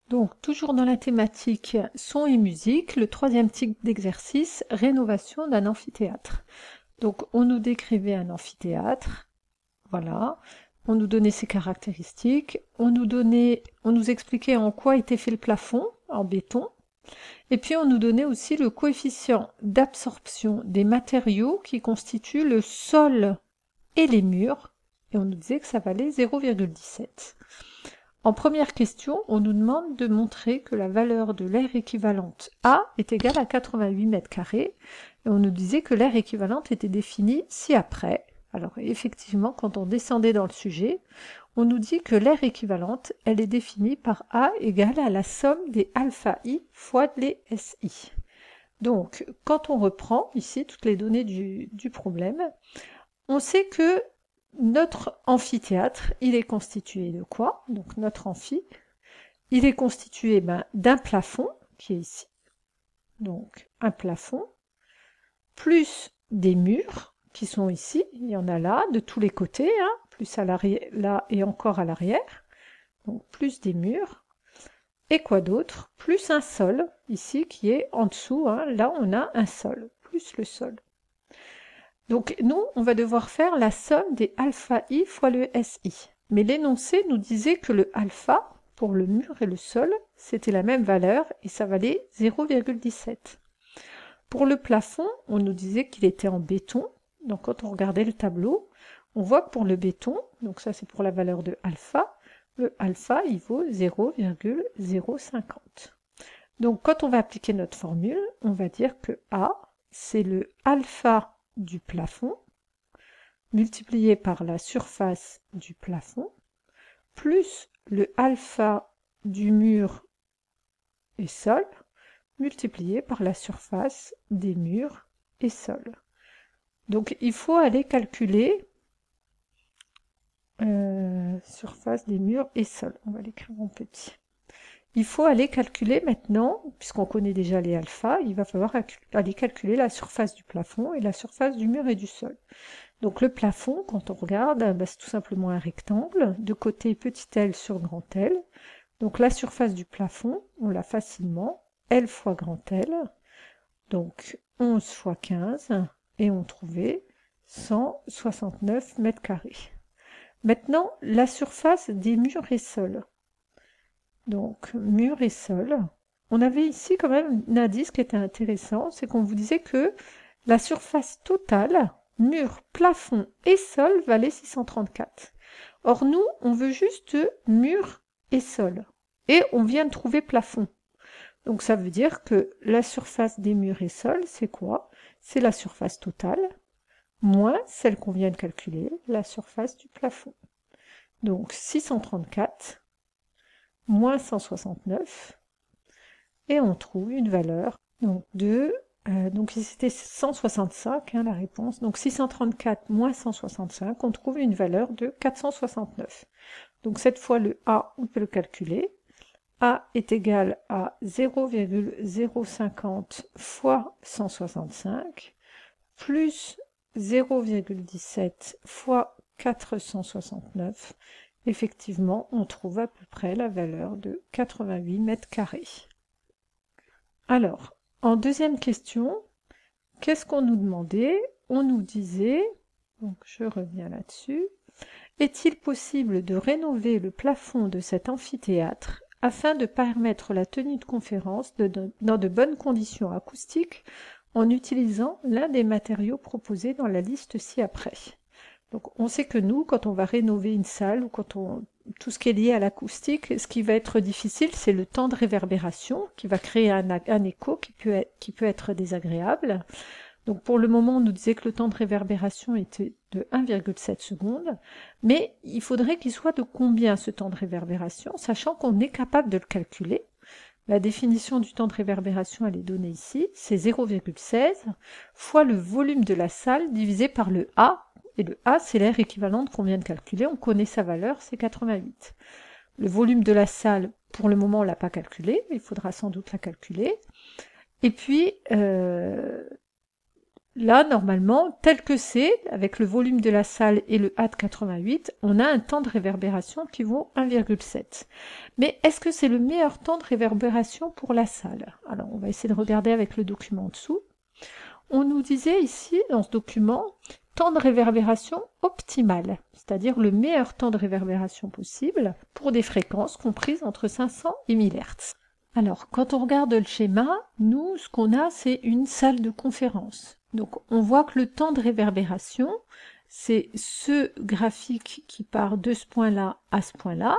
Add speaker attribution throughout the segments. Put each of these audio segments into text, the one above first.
Speaker 1: Donc, toujours dans la thématique son et musique, le troisième type d'exercice, rénovation d'un amphithéâtre. Donc, on nous décrivait un amphithéâtre, voilà, on nous donnait ses caractéristiques, on nous expliquait en quoi était fait le plafond, en béton, et puis on nous donnait aussi le coefficient d'absorption des matériaux qui constituent le sol et les murs, et on nous disait que ça valait 0,17. En première question, on nous demande de montrer que la valeur de l'aire équivalente A est égale à 88 mètres carrés, et on nous disait que l'aire équivalente était définie ci-après. Alors effectivement, quand on descendait dans le sujet, on nous dit que l'aire équivalente, elle est définie par A égale à la somme des alpha I fois les SI. Donc, quand on reprend ici toutes les données du problème, on sait que notre amphithéâtre, il est constitué de quoi? Donc notre amphi, il est constitué d'un plafond, qui est ici, donc un plafond, plus des murs, qui sont ici, il y en a là, de tous les côtés, hein, plus à l'arrière, là et encore à l'arrière, donc plus des murs, et quoi d'autre? Plus un sol, ici, qui est en dessous, hein, là on a un sol, plus le sol. Donc nous, on va devoir faire la somme des alpha I fois le SI. Mais l'énoncé nous disait que le alpha, pour le mur et le sol, c'était la même valeur et ça valait 0,17. Pour le plafond, on nous disait qu'il était en béton. Donc quand on regardait le tableau, on voit que pour le béton, donc ça c'est pour la valeur de alpha, le alpha il vaut 0,050. Donc quand on va appliquer notre formule, on va dire que A, c'est le alpha du plafond, multiplié par la surface du plafond, plus le alpha du mur et sol, multiplié par la surface des murs et sol. Donc il faut aller calculer surface des murs et sol. On va l'écrire en petit. Il faut aller calculer maintenant, puisqu'on connaît déjà les alphas, il va falloir aller calculer la surface du plafond et la surface du mur et du sol. Donc le plafond, quand on regarde, c'est tout simplement un rectangle, de côté petit l sur grand L. Donc la surface du plafond, on l'a facilement, L fois grand L, donc 11 fois 15, et on trouvait 169 mètres carrés. Maintenant, la surface des murs et sols. Donc, mur et sol. On avait ici quand même un indice qui était intéressant, c'est qu'on vous disait que la surface totale, mur, plafond et sol, valait 634. Or nous, on veut juste mur et sol. Et on vient de trouver plafond. Donc ça veut dire que la surface des murs et sol, c'est quoi? C'est la surface totale, moins celle qu'on vient de calculer, la surface du plafond. Donc 634 moins 169, et on trouve une valeur donc donc c'était 165 hein, la réponse, donc 634 moins 165, on trouve une valeur de 469. Donc cette fois le A, on peut le calculer. A est égal à 0,050 fois 165 plus 0,17 fois 469. Effectivement, on trouve à peu près la valeur de 88 mètres carrés. Alors, en deuxième question, qu'est-ce qu'on nous demandait? On nous disait, donc je reviens là-dessus, est-il possible de rénover le plafond de cet amphithéâtre afin de permettre la tenue de conférences dans de bonnes conditions acoustiques en utilisant l'un des matériaux proposés dans la liste ci-après? Donc on sait que nous, quand on va rénover une salle ou tout ce qui est lié à l'acoustique, ce qui va être difficile, c'est le temps de réverbération qui va créer un écho qui peut être désagréable. Donc pour le moment, on nous disait que le temps de réverbération était de 1,7 secondes, mais il faudrait qu'il soit de combien ce temps de réverbération, sachant qu'on est capable de le calculer. La définition du temps de réverbération, elle est donnée ici, c'est 0,16 fois le volume de la salle divisé par le A, et le A, c'est l'aire équivalente qu'on vient de calculer, on connaît sa valeur, c'est 88. Le volume de la salle, pour le moment, on ne l'a pas calculé, il faudra sans doute la calculer. Et puis, là, normalement, tel que c'est, avec le volume de la salle et le A de 88, on a un temps de réverbération qui vaut 1,7. Mais est-ce que c'est le meilleur temps de réverbération pour la salle? Alors, on va essayer de regarder avec le document en dessous. On nous disait ici, dans ce document, temps de réverbération optimal, c'est-à-dire le meilleur temps de réverbération possible pour des fréquences comprises entre 500 et 1000 Hz. Alors, quand on regarde le schéma, nous, ce qu'on a, c'est une salle de conférence. Donc, on voit que le temps de réverbération, c'est ce graphique qui part de ce point-là à ce point-là.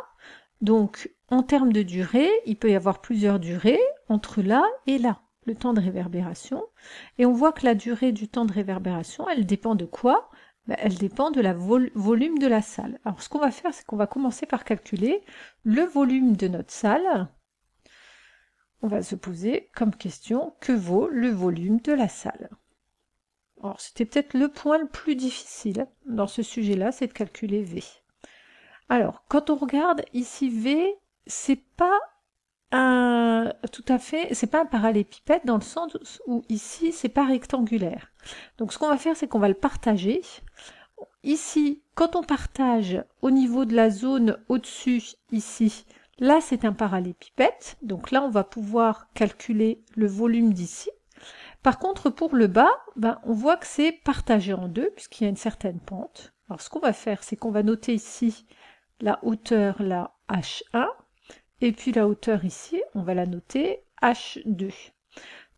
Speaker 1: Donc, en termes de durée, il peut y avoir plusieurs durées entre là et là, le temps de réverbération. Et on voit que la durée du temps de réverbération, elle dépend de quoi? Elle dépend de la volume de la salle. Alors, ce qu'on va faire, c'est qu'on va commencer par calculer le volume de notre salle. On va se poser comme question, que vaut le volume de la salle? Alors, c'était peut-être le point le plus difficile dans ce sujet-là, c'est de calculer V. Alors, quand on regarde ici V, c'est pas c'est pas un parallélépipède dans le sens où ici, c'est pas rectangulaire. Donc, ce qu'on va faire, c'est qu'on va le partager. Ici, quand on partage au niveau de la zone au-dessus, ici, là, c'est un parallélépipède. Donc là, on va pouvoir calculer le volume d'ici. Par contre, pour le bas, on voit que c'est partagé en deux, puisqu'il y a une certaine pente. Alors, ce qu'on va faire, c'est qu'on va noter ici la hauteur, la H1, et puis la hauteur ici, on va la noter H2.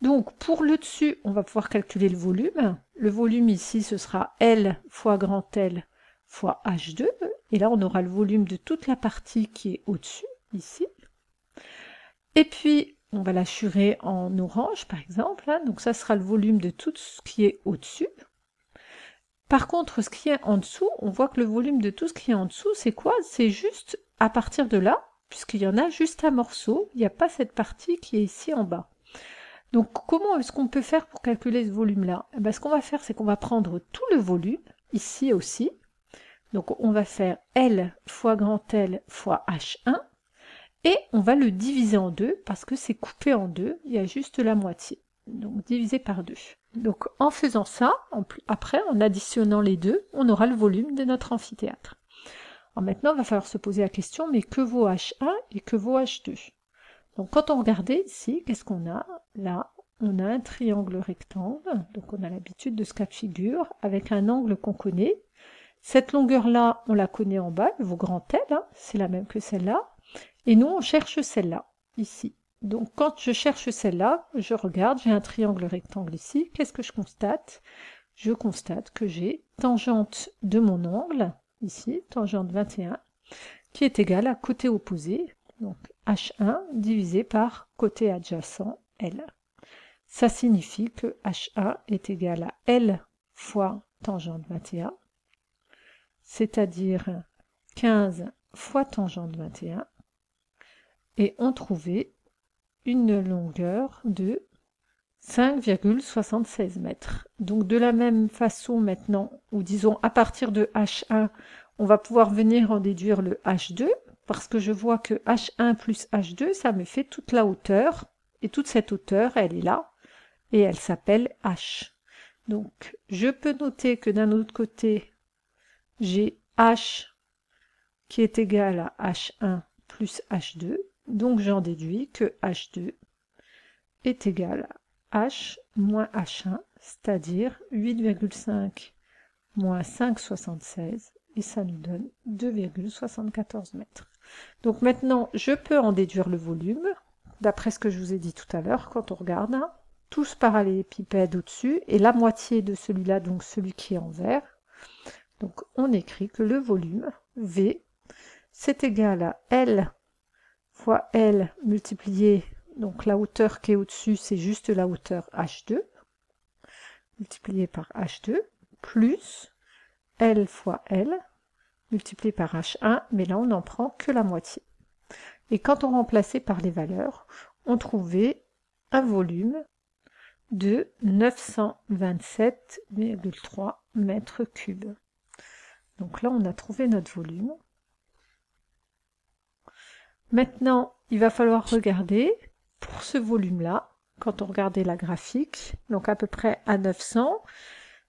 Speaker 1: Donc, pour le dessus, on va pouvoir calculer le volume. Le volume ici, ce sera L fois grand L fois H2. Et là, on aura le volume de toute la partie qui est au-dessus, ici. Et puis, on va l'assurer en orange, par exemple. Donc, ça sera le volume de tout ce qui est au-dessus. Par contre, ce qui est en dessous, on voit que le volume de tout ce qui est en dessous, c'est quoi? C'est juste à partir de là, puisqu'il y en a juste un morceau. Il n'y a pas cette partie qui est ici en bas. Donc, comment est-ce qu'on peut faire pour calculer ce volume-là? Ce qu'on va faire, c'est qu'on va prendre tout le volume, ici aussi. Donc, on va faire L fois grand L fois H1, et on va le diviser en deux, parce que c'est coupé en deux, il y a juste la moitié. Donc, divisé par 2. Donc, en faisant ça, après, en additionnant les deux, on aura le volume de notre amphithéâtre. Alors maintenant, il va falloir se poser la question, mais que vaut H1 et que vaut H2? Donc, quand on regardait ici, qu'est-ce qu'on a? Là, on a un triangle rectangle, donc on a l'habitude de ce cas de figure, avec un angle qu'on connaît. Cette longueur-là, on la connaît en bas, elle vaut grand L, hein, c'est la même que celle-là. Et nous, on cherche celle-là, ici. Donc, quand je cherche celle-là, je regarde, j'ai un triangle rectangle ici. Qu'est-ce que je constate? Je constate que j'ai tangente de mon angle, ici, tangente 21, qui est égale à côté opposé, donc H1 divisé par côté adjacent, L. Ça signifie que H1 est égal à L fois tangente 21, c'est-à-dire 15 fois tangente 21, et on trouvait une longueur de 5,76 mètres. Donc de la même façon maintenant, ou disons à partir de H1, on va pouvoir venir en déduire le H2, parce que je vois que H1 plus H2, ça me fait toute la hauteur, et toute cette hauteur, elle est là, et elle s'appelle H. Donc je peux noter que d'un autre côté, j'ai H qui est égal à H1 plus H2, donc j'en déduis que H2 est égal à H moins H1, c'est-à-dire 8,5 moins 5,76, et ça nous donne 2,74 mètres. Donc maintenant, je peux en déduire le volume, d'après ce que je vous ai dit tout à l'heure, quand on regarde, hein, tous parallélépipèdes au-dessus, et la moitié de celui-là, donc celui qui est en vert. Donc on écrit que le volume, V, c'est égal à L fois L multiplié, donc la hauteur qui est au-dessus, c'est juste la hauteur H2, multiplié par H2, plus L fois L, multiplié par H1, mais là on n'en prend que la moitié. Et quand on remplaçait par les valeurs, on trouvait un volume de 927,3 mètres cubes. Donc là on a trouvé notre volume. Maintenant, il va falloir regarder, pour ce volume-là, quand on regardait la graphique, donc à peu près à 900.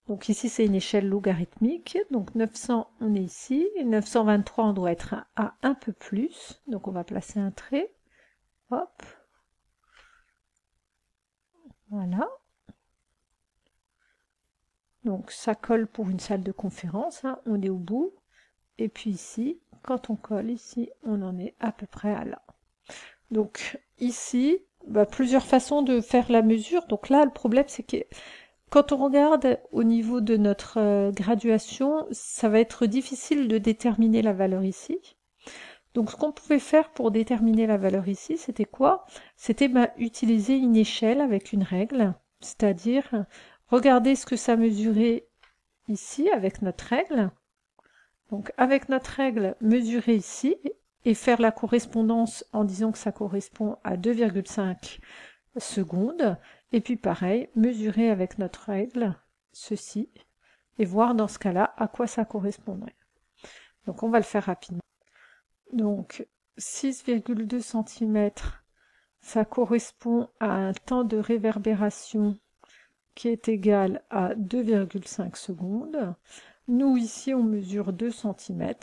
Speaker 1: Donc ici, c'est une échelle logarithmique. Donc 900, on est ici. Et 923, on doit être à un peu plus. Donc on va placer un trait. Hop. Voilà. Donc ça colle pour une salle de conférence. Hein. On est au bout. Et puis ici, quand on colle ici, on en est à peu près à là. Donc ici, plusieurs façons de faire la mesure. Donc là, le problème, c'est que quand on regarde au niveau de notre graduation, ça va être difficile de déterminer la valeur ici. Donc ce qu'on pouvait faire pour déterminer la valeur ici, c'était quoi? C'était utiliser une échelle avec une règle, c'est-à-dire regarder ce que ça mesurait ici avec notre règle. Donc avec notre règle, mesurer ici et faire la correspondance en disant que ça correspond à 2,5 secondes. Et puis pareil, mesurer avec notre règle ceci et voir dans ce cas-là à quoi ça correspondrait. Donc on va le faire rapidement. Donc 6,2 cm, ça correspond à un temps de réverbération qui est égal à 2,5 secondes. Nous ici on mesure 2 cm,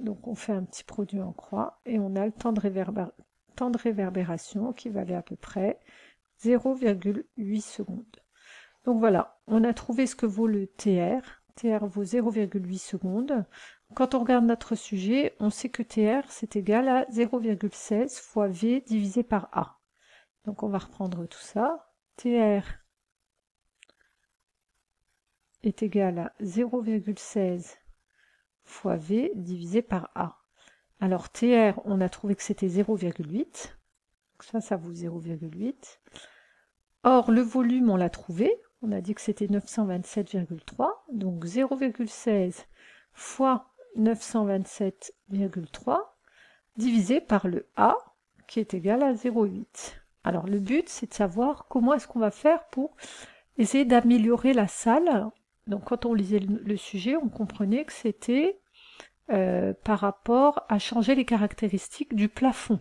Speaker 1: donc on fait un petit produit en croix et on a le temps de réverbération qui valait à peu près 0,8 secondes. Donc voilà, on a trouvé ce que vaut le TR. TR vaut 0,8 secondes. Quand on regarde notre sujet, on sait que TR c'est égal à 0,16 fois V divisé par A. Donc on va reprendre tout ça. TR est égal à 0,16 fois V divisé par A. Alors TR, on a trouvé que c'était 0,8. Ça vaut 0,8. Or, le volume, on l'a trouvé. On a dit que c'était 927,3. Donc 0,16 fois 927,3 divisé par le A, qui est égal à 0,8. Alors le but, c'est de savoir comment est-ce qu'on va faire pour essayer d'améliorer la salle. Donc quand on lisait le sujet, on comprenait que c'était par rapport à changer les caractéristiques du plafond.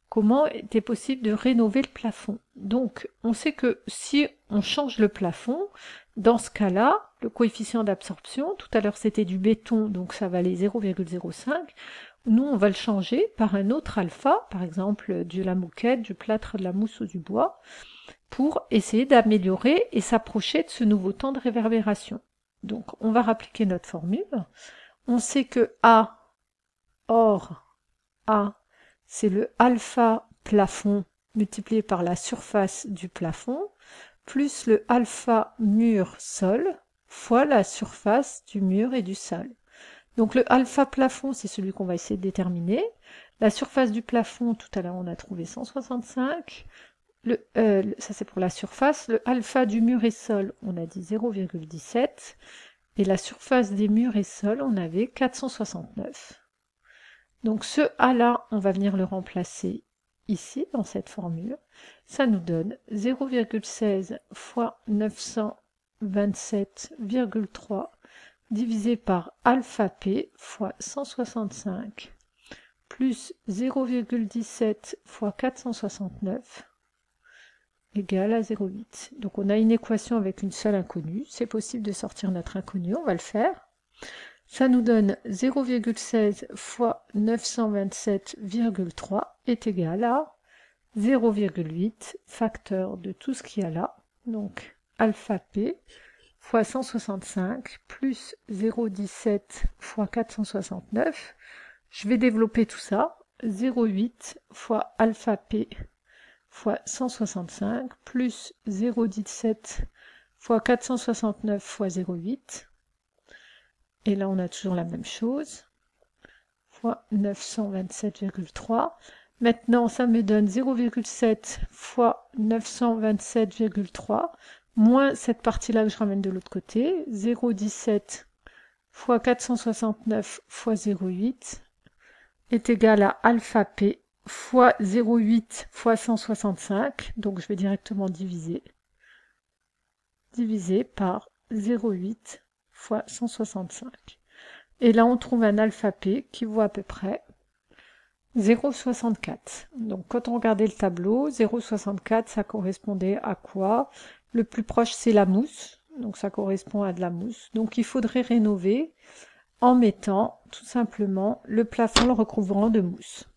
Speaker 1: Comment était possible de rénover le plafond? Donc, on sait que si on change le plafond, dans ce cas-là, le coefficient d'absorption, tout à l'heure c'était du béton, donc ça valait 0,05, nous on va le changer par un autre alpha, par exemple de la moquette, du plâtre, de la mousse ou du bois, pour essayer d'améliorer et s'approcher de ce nouveau temps de réverbération. Donc, on va rappliquer notre formule. On sait que A, or A, c'est le alpha plafond multiplié par la surface du plafond, plus le alpha mur sol, fois la surface du mur et du sol. Donc le alpha plafond, c'est celui qu'on va essayer de déterminer. La surface du plafond, tout à l'heure on a trouvé 165. Ça c'est pour la surface. Le alpha du mur et sol, on a dit 0,17. Et la surface des murs et sols, on avait 469. Donc ce A-là, on va venir le remplacer ici, dans cette formule. Ça nous donne 0,16 fois 927,3 divisé par alpha P fois 165 plus 0,17 fois 469 égale à 0,8. Donc on a une équation avec une seule inconnue. C'est possible de sortir notre inconnue, on va le faire. Ça nous donne 0,16 fois 927,3 est égal à 0,8 facteur de tout ce qu'il y a là. Donc alpha P fois 165 plus 0,17 fois 469. Je vais développer tout ça. 0,8 fois alpha P fois 165 plus 0,17 fois 469 fois 0,8. Et là, on a toujours la même chose, fois 927,3. Maintenant, ça me donne 0,7 fois 927,3, moins cette partie-là que je ramène de l'autre côté, 0,17 fois 469 fois 0,8 est égal à alpha P fois 0,8 fois 165, donc je vais directement diviser par 0,8 fois 165. Et là, on trouve un alpha P qui vaut à peu près 0,64. Donc quand on regardait le tableau, 0,64 ça correspondait à quoi? Le plus proche c'est la mousse, donc ça correspond à de la mousse. Donc il faudrait rénover en mettant tout simplement le plafond le recouvrant de mousse.